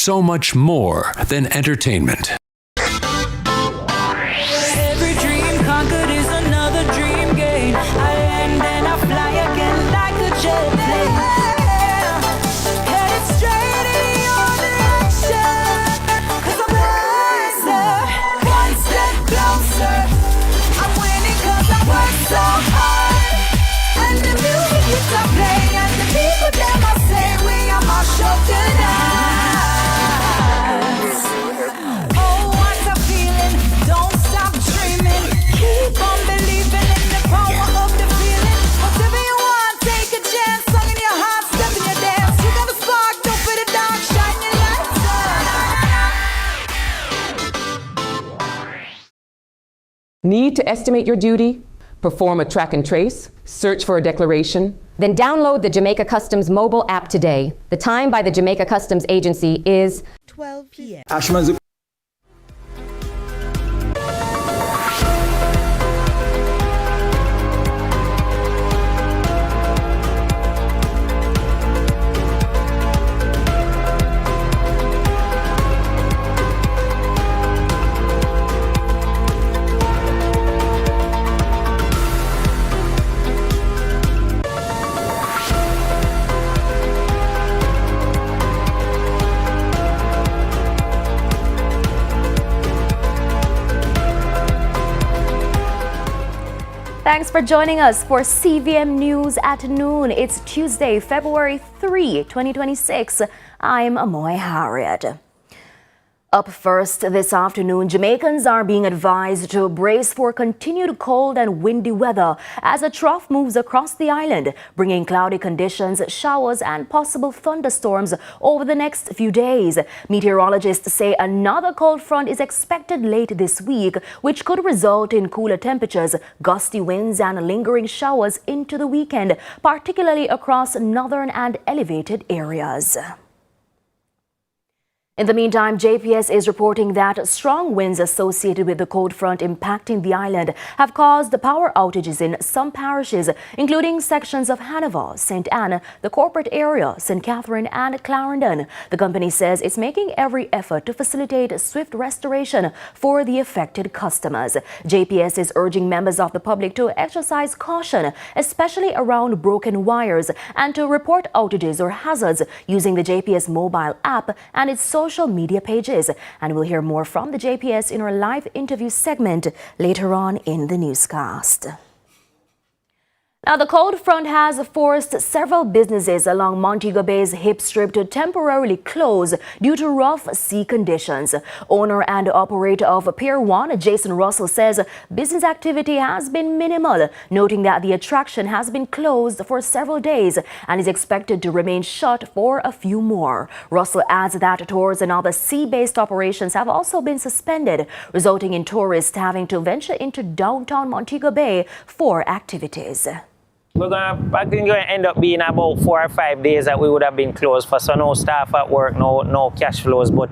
so much more than entertainment. Every dream conquered is another dream gained. I land and I fly again like a jet plane. Headed straight in your direction. 'Cause I'm wiser, one step closer. I'm winning 'cause I work so hard. And the music keeps on playing, and the people them I say we are my show tonight. Oh, what a feeling! Don't stop dreaming. Keep on believing in the power of the feeling. Whatever you want, take a chance. Song in your heart, step in your dance. You got a spark, don't put it down. Shine your lights on. Need to estimate your duty? Perform a track and trace? Search for a declaration? Then download the Jamaica Customs mobile app today. The time by the Jamaica Customs Agency is 12 p.m. Thanks for joining us for CVM News at noon. It's Tuesday, February 3, 2026. I'm Amoy Harriet. Up first this afternoon, Jamaicans are being advised to brace for continued cold and windy weather as a trough moves across the island, bringing cloudy conditions, showers and possible thunderstorms over the next few days. Meteorologists say another cold front is expected late this week, which could result in cooler temperatures, gusty winds and lingering showers into the weekend, particularly across northern and elevated areas. In the meantime, JPS is reporting that strong winds associated with the cold front impacting the island have caused power outages in some parishes, including sections of Hanover, St. Anne, the corporate area, St. Catherine and Clarendon. The company says it's making every effort to facilitate swift restoration for the affected customers. JPS is urging members of the public to exercise caution, especially around broken wires, and to report outages or hazards using the JPS mobile app and its social media pages. And we'll hear more from the JPS in our live interview segment later on in the newscast. Now, the cold front has forced several businesses along Montego Bay's hip strip to temporarily close due to rough sea conditions. Owner and operator of Pier 1, Jason Russell, says business activity has been minimal, noting that the attraction has been closed for several days and is expected to remain shut for a few more. Russell adds that tours and other sea-based operations have also been suspended, resulting in tourists having to venture into downtown Montego Bay for activities. I think it's going to end up being about 4 or 5 days that we would have been closed for, so no staff at work, no cash flows, but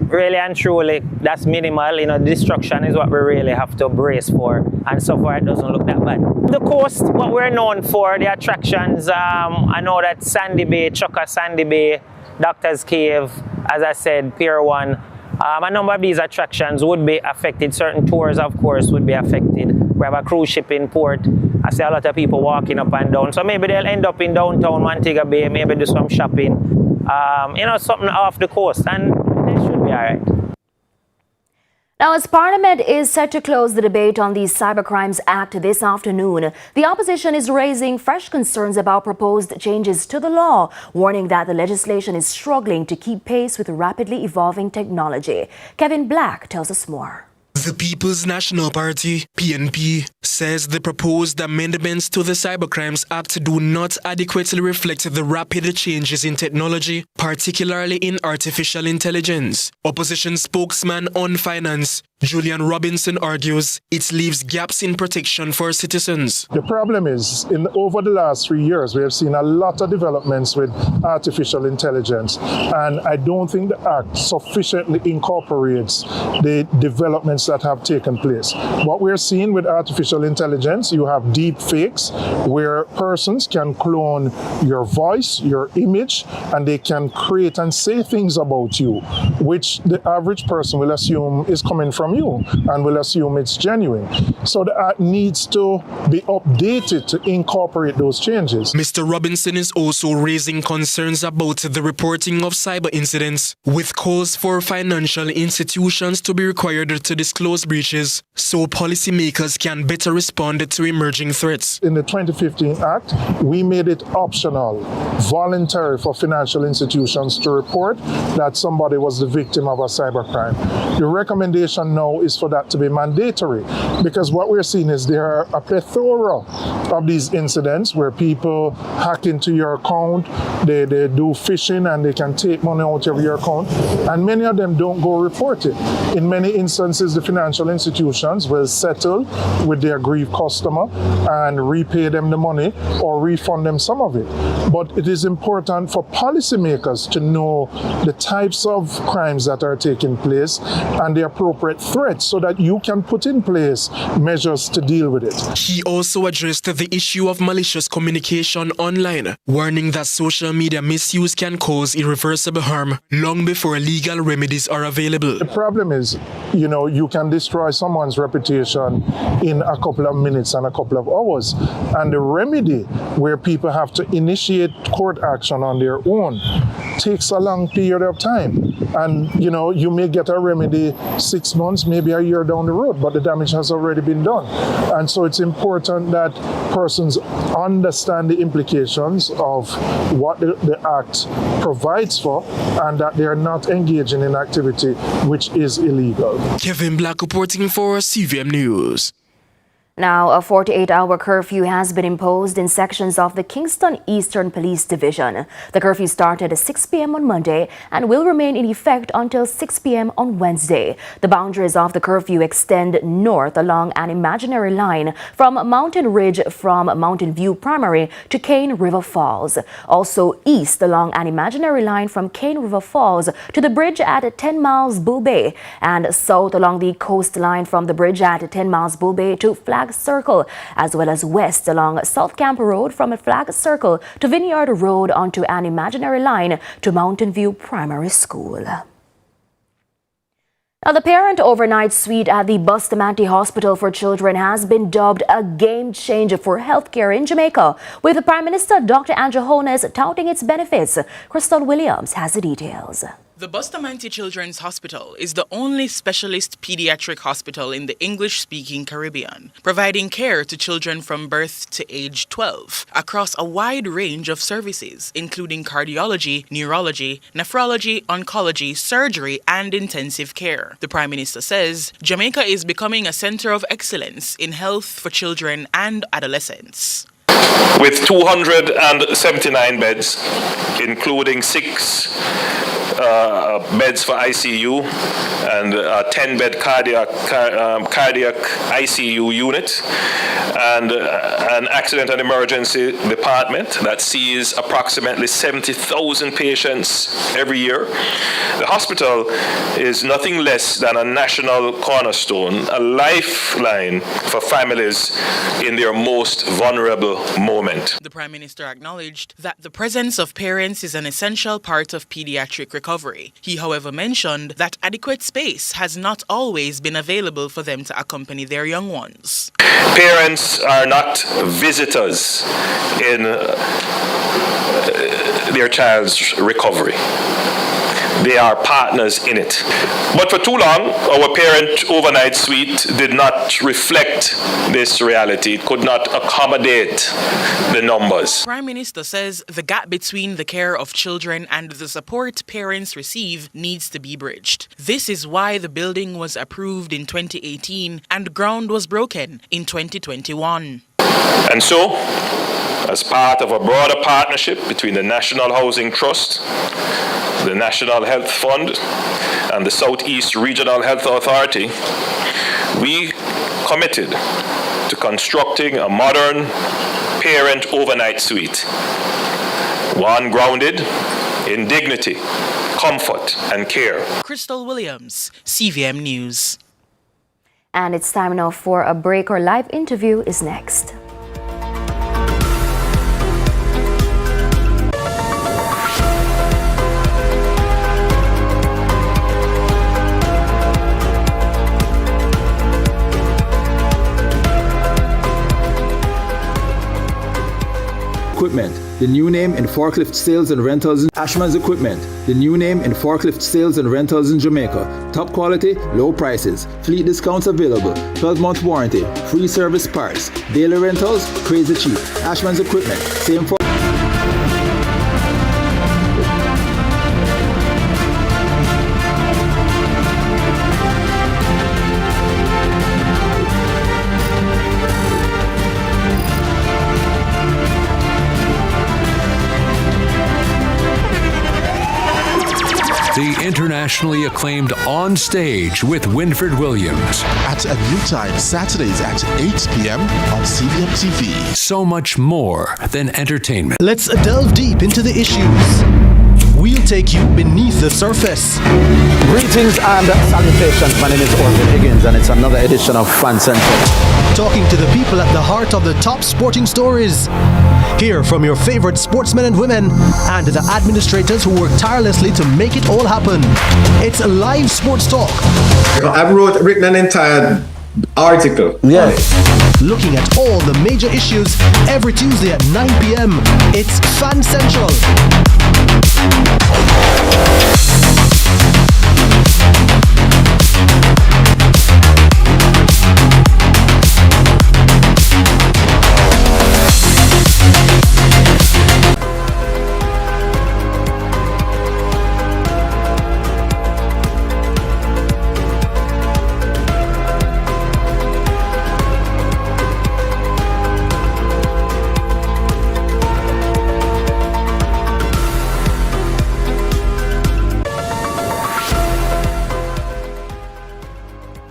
really and truly that's minimal. The destruction is what we really have to brace for, and so far it doesn't look that bad. The coast, what we're known for, the attractions, I know that Sandy Bay, Chuka Sandy Bay, Doctor's Cave, as I said, Pier 1, a number of these attractions would be affected. Certain tours, of course, would be affected. We have a cruise ship in port. I see a lot of people walking up and down. So maybe they'll end up in downtown Montego Bay, maybe do some shopping, something off the coast, and they should be all right. Now, as Parliament is set to close the debate on the Cybercrimes Act this afternoon, the opposition is raising fresh concerns about proposed changes to the law, warning that the legislation is struggling to keep pace with rapidly evolving technology. Kevin Black tells us more. The People's National Party, PNP, says the proposed amendments to the Cybercrimes Act do not adequately reflect the rapid changes in technology, particularly in artificial intelligence. Opposition spokesman on finance, Julian Robinson argues it leaves gaps in protection for citizens. The problem is, over the last 3 years, we have seen a lot of developments with artificial intelligence, and I don't think the Act sufficiently incorporates the developments that have taken place. What we're seeing with artificial intelligence, you have deep fakes, where persons can clone your voice, your image, and they can create and say things about you, which the average person will assume is coming from you and will assume it's genuine. So the Act needs to be updated to incorporate those changes. Mr. Robinson is also raising concerns about the reporting of cyber incidents, with calls for financial institutions to be required to disclose breaches so policymakers can better respond to emerging threats. In the 2015 Act, we made it optional, voluntary for financial institutions to report that somebody was the victim of a cybercrime. The recommendation now is for that to be mandatory, because what we're seeing is there are a plethora of these incidents where people hack into your account, they do phishing, and they can take money out of your account, and many of them don't go report it. In many instances, the financial institutions will settle with their aggrieved customer and repay them the money or refund them some of it. But it is important for policymakers to know the types of crimes that are taking place and the appropriate threats so that you can put in place measures to deal with it. He also addressed the issue of malicious communication online, warning that social media misuse can cause irreversible harm long before legal remedies are available. The problem is, you can destroy someone's reputation in a couple of minutes and a couple of hours. And the remedy, where people have to initiate court action on their own, takes a long period of time. And, you may get a remedy 6 months, maybe a year down the road, but the damage has already been done. And so it's important that persons understand the implications of what the Act provides for, and that they are not engaging in activity which is illegal. Kevin Black reporting for CVM News. Now, a 48-hour curfew has been imposed in sections of the Kingston Eastern Police Division. The curfew started at 6 p.m. on Monday and will remain in effect until 6 p.m. on Wednesday. The boundaries of the curfew extend north along an imaginary line from Mountain Ridge from Mountain View Primary to Cane River Falls. Also east along an imaginary line from Cane River Falls to the bridge at 10 Miles Bull Bay, and south along the coastline from the bridge at 10 Miles Bull Bay to Flag Circle, as well as west along South Camp Road from a Flag Circle to Vineyard Road onto an imaginary line to Mountain View Primary School. Now, the parent overnight suite at the Bustamante Hospital for Children has been dubbed a game changer for healthcare in Jamaica, with Prime Minister Dr. Andrew Holness touting its benefits. Crystal Williams has the details. The Bustamante Children's Hospital is the only specialist pediatric hospital in the English-speaking Caribbean, providing care to children from birth to age 12 across a wide range of services, including cardiology, neurology, nephrology, oncology, surgery, and intensive care. The Prime Minister says Jamaica is becoming a center of excellence in health for children and adolescents. With 279 beds, including 6 beds for ICU and a 10-bed cardiac ICU unit, and an accident and emergency department that sees approximately 70,000 patients every year. The hospital is nothing less than a national cornerstone, a lifeline for families in their most vulnerable moment. The Prime Minister acknowledged that the presence of parents is an essential part of pediatric recovery. He, however, mentioned that adequate space has not always been available for them to accompany their young ones. Parents are not visitors in their child's recovery. They are partners in it. But for too long, our parent overnight suite did not reflect this reality. It could not accommodate the numbers. Prime Minister says the gap between the care of children and the support parents receive needs to be bridged. This is why the building was approved in 2018 and ground was broken in 2021. And so, As part of a broader partnership between the National Housing Trust, the National Health Fund, and the Southeast Regional Health Authority, we committed to constructing a modern parent overnight suite, one grounded in dignity, comfort, and care. Crystal Williams, CVM News. And it's time now for a break. Our live interview is next. Equipment, the new name in forklift sales and rentals in Ashman's Equipment, the new name in forklift sales and rentals in Jamaica. Top quality, low prices, fleet discounts available, 12-month warranty, free service parts, daily rentals, crazy cheap. Ashman's Equipment, same for The internationally acclaimed On Stage with Winfred Williams. At a new time, Saturdays at 8 p.m. on CVMTV. So much more than entertainment. Let's delve deep into the issues. We'll take you beneath the surface. Greetings and salutations. My name is Orville Higgins, and it's another edition of Fan Central. Talking to the people at the heart of the top sporting stories. Hear from your favorite sportsmen and women and the administrators who work tirelessly to make it all happen. It's live sports talk. I've written an entire article. Yeah. Looking at all the major issues every Tuesday at 9 p.m. It's Fan Central.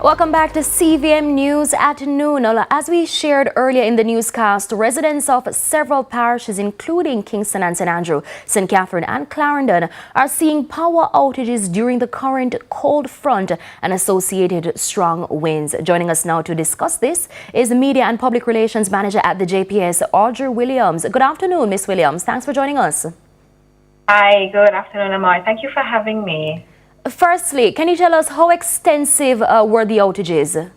Welcome back to CVM News at noon. As we shared earlier in the newscast, residents of several parishes, including Kingston and St. Andrew, St. Catherine and Clarendon, are seeing power outages during the current cold front and associated strong winds. Joining us now to discuss this is Media and Public Relations Manager at the JPS, Audrey Williams. Good afternoon, Miss Williams. Thanks for joining us. Hi, good afternoon, Amar. Thank you for having me. Firstly, can you tell us how extensive were the outages?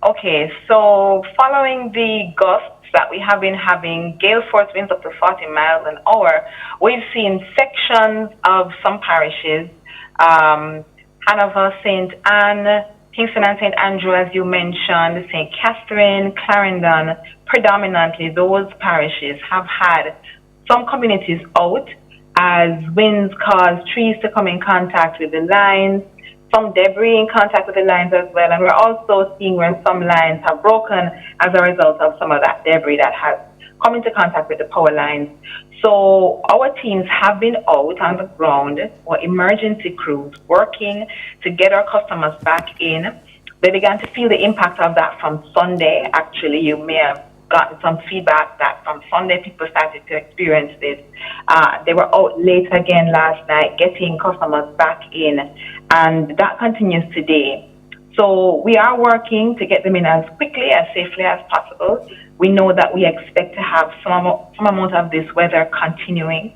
Okay, so following the gusts that we have been having, gale force winds up to 40 miles an hour, we've seen sections of some parishes, Hanover, St. Anne, Kingston and St. Andrew, as you mentioned, St. Catherine, Clarendon, predominantly those parishes have had some communities out, as winds cause trees to come in contact with the lines, some debris in contact with the lines as well. And we're also seeing where some lines have broken as a result of some of that debris that has come into contact with the power lines. So our teams have been out on the ground, or emergency crews working to get our customers back in. They began to feel the impact of that from Sunday. Actually, you may have gotten some feedback that from Sunday people started to experience this. They were out late again last night, getting customers back in, and that continues today. So we are working to get them in as quickly, as safely as possible. We know that we expect to have some amount of this weather continuing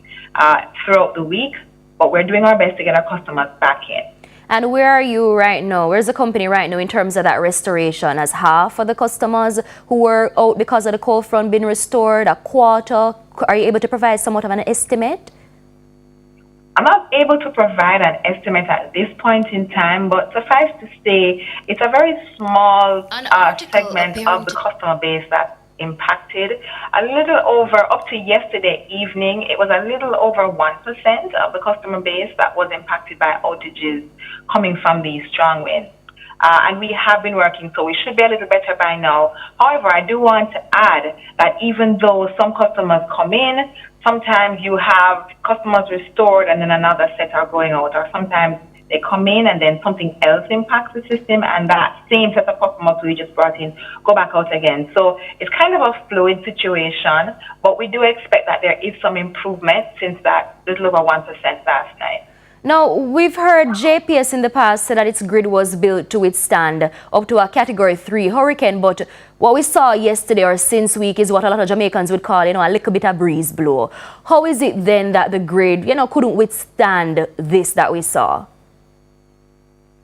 throughout the week, but we're doing our best to get our customers back in. And where are you right now? Where's the company right now in terms of that restoration? Has half of the customers who were out because of the cold front been restored? A quarter? Are you able to provide somewhat of an estimate? I'm not able to provide an estimate at this point in time, but suffice to say, it's a very small segment of the customer base that's impacted. A little over, up to yesterday evening, it was a little over 1% of the customer base that was impacted by outages coming from these strong winds. and we have been working, so we should be a little better by now. However, I do want to add that even though some customers come in, sometimes you have customers restored and then another set are going out, or sometimes they come in and then something else impacts the system, and that same set of customers we just brought in go back out again. So it's kind of a fluid situation, but we do expect that there is some improvement since that little over 1% last night. Now, we've heard JPS in the past say that its grid was built to withstand up to a Category 3 hurricane, but what we saw yesterday or since week is what a lot of Jamaicans would call, a little bit of breeze blow. How is it then that the grid, couldn't withstand this that we saw?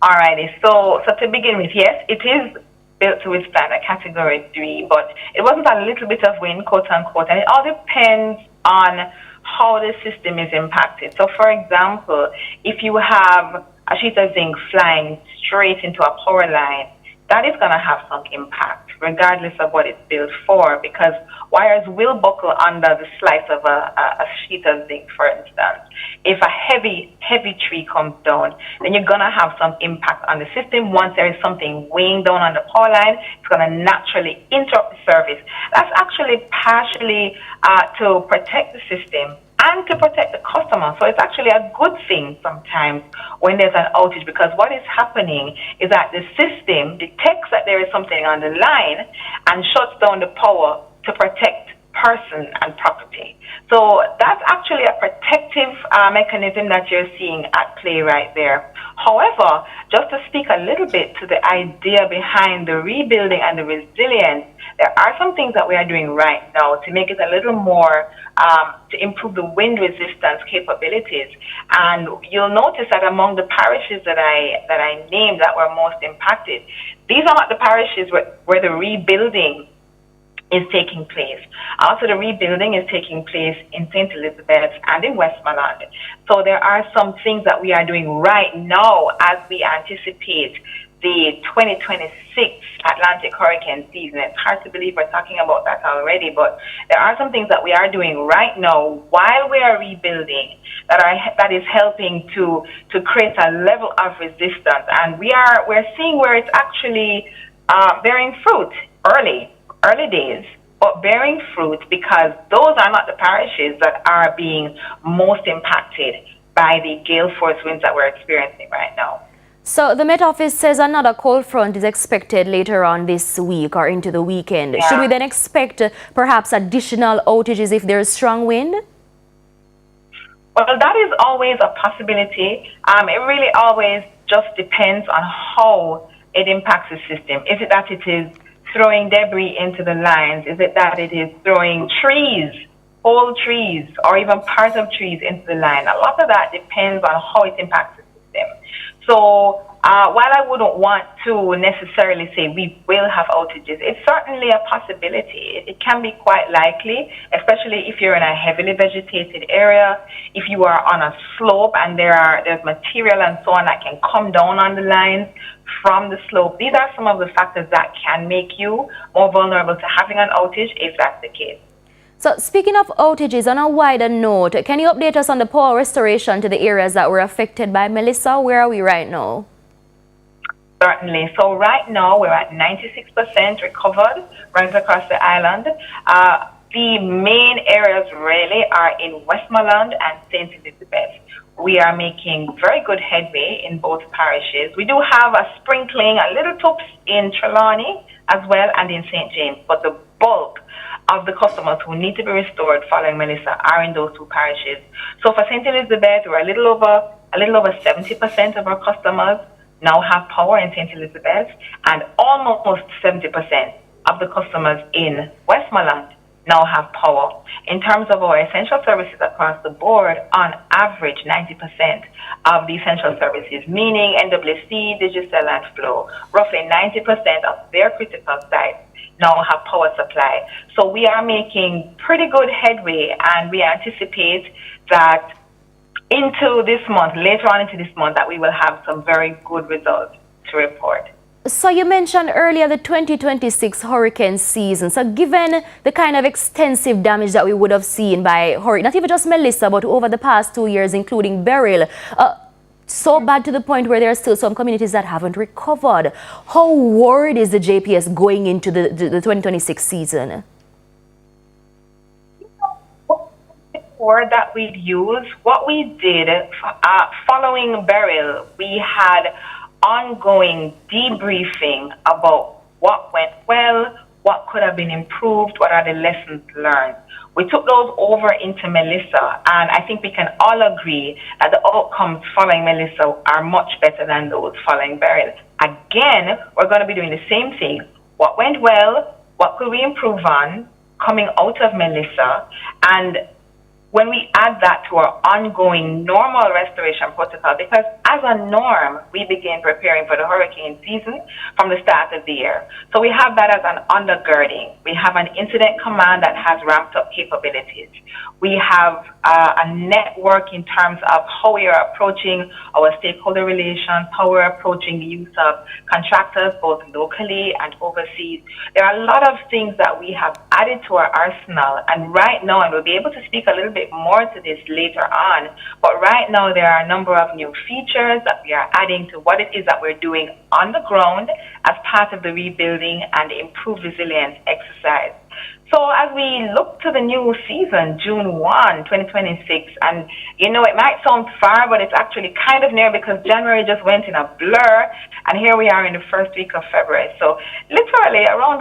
Alrighty, so to begin with, yes, it is built to withstand a Category 3, but it wasn't a little bit of wind, quote unquote, and it all depends on how the system is impacted. So, for example, if you have a sheet of zinc flying straight into a power line, that is going to have some impact, regardless of what it's built for, because wires will buckle under the slice of a sheet of zinc, for instance. If a heavy tree comes down, then you're going to have some impact on the system. Once there is something weighing down on the power line, it's going to naturally interrupt the service. That's actually partially to protect the system and to protect the customer. So it's actually a good thing sometimes when there's an outage, because what is happening is that the system detects that there is something on the line and shuts down the power to protect person and property. So that's actually a protective mechanism that you're seeing at play right there. However, just to speak a little bit to the idea behind the rebuilding and the resilience, there are some things that we are doing right now to make it a little more, to improve the wind resistance capabilities. And you'll notice that among the parishes that I named that were most impacted, these are not the parishes where the rebuilding is taking place. Also, the rebuilding is taking place in St. Elizabeth and in Westmoreland. So there are some things that we are doing right now as we anticipate the 2026 Atlantic hurricane season. It's hard to believe we're talking about that already, but there are some things that we are doing right now while we are rebuilding that is helping to create a level of resistance. And we're seeing where it's actually bearing fruit early days, but bearing fruit, because those are not the parishes that are being most impacted by the gale force winds that we're experiencing right now. So the Met Office says another cold front is expected later on this week or into the weekend. Yeah. Should we then expect perhaps additional outages if there is strong wind? Well, that is always a possibility. It really always just depends on how it impacts the system. Is it that it is throwing debris into the lines? Is it that it is throwing trees, whole trees, or even parts of trees into the line? A lot of that depends on how it impacts the system. So while I wouldn't want to necessarily say we will have outages, it's certainly a possibility. It can be quite likely, especially if you're in a heavily vegetated area, if you are on a slope and there's material and so on that can come down on the lines from the slope. These are some of the factors that can make you more vulnerable to having an outage if that's the case. So speaking of outages, on a wider note, can you update us on the power restoration to the areas that were affected by Melissa? Where are we right now? Certainly. So right now we're at 96% recovered right across the island. The main areas really are in Westmoreland and St. Elizabeth. We are making very good headway in both parishes. We do have a sprinkling, a little tops in Trelawney as well and in St. James, but the bulk of the customers who need to be restored following Melissa are in those two parishes. So for St. Elizabeth, we're a little over 70% of our customers now have power in St. Elizabeth, and almost 70% of the customers in Westmoreland now have power. In terms of our essential services across the board, on average, 90% of the essential services, meaning NWC, Digicel, and Flow, roughly 90% of their critical sites now have power supply. So we are making pretty good headway, and we anticipate that into this month, later on into this month, that we will have some very good results to report. So you mentioned earlier the 2026 hurricane season. So given the kind of extensive damage that we would have seen by hurricane, not even just Melissa, but over the past 2 years, including Beryl, So bad to the point where there are still some communities that haven't recovered. How worried is the JPS going into the 2026 season? Word that we'd use, what we did following burial, we had ongoing debriefing about what went well, what could have been improved, what are the lessons learned. We took those over into Melissa, and I think we can all agree that the outcomes following Melissa are much better than those following burial. Again, we're going to be doing the same thing. What went well, what could we improve on coming out of Melissa, and when we add that to our ongoing normal restoration protocol, because as a norm, we begin preparing for the hurricane season from the start of the year. So we have that as an undergirding. We have an incident command that has ramped up capabilities. We have a network in terms of how we are approaching our stakeholder relations, how we're approaching the use of contractors, both locally and overseas. There are a lot of things that we have added to our arsenal, and right now, and we'll be able to speak a little bit more to this later on, but right now there are a number of new features that we are adding to what it is that we're doing on the ground as part of the rebuilding and improved resilience exercise. So as we look to the new season, June 1, 2026, and you know, it might sound far, but it's actually kind of near because January just went in a blur, and here we are in the first week of February. So literally around the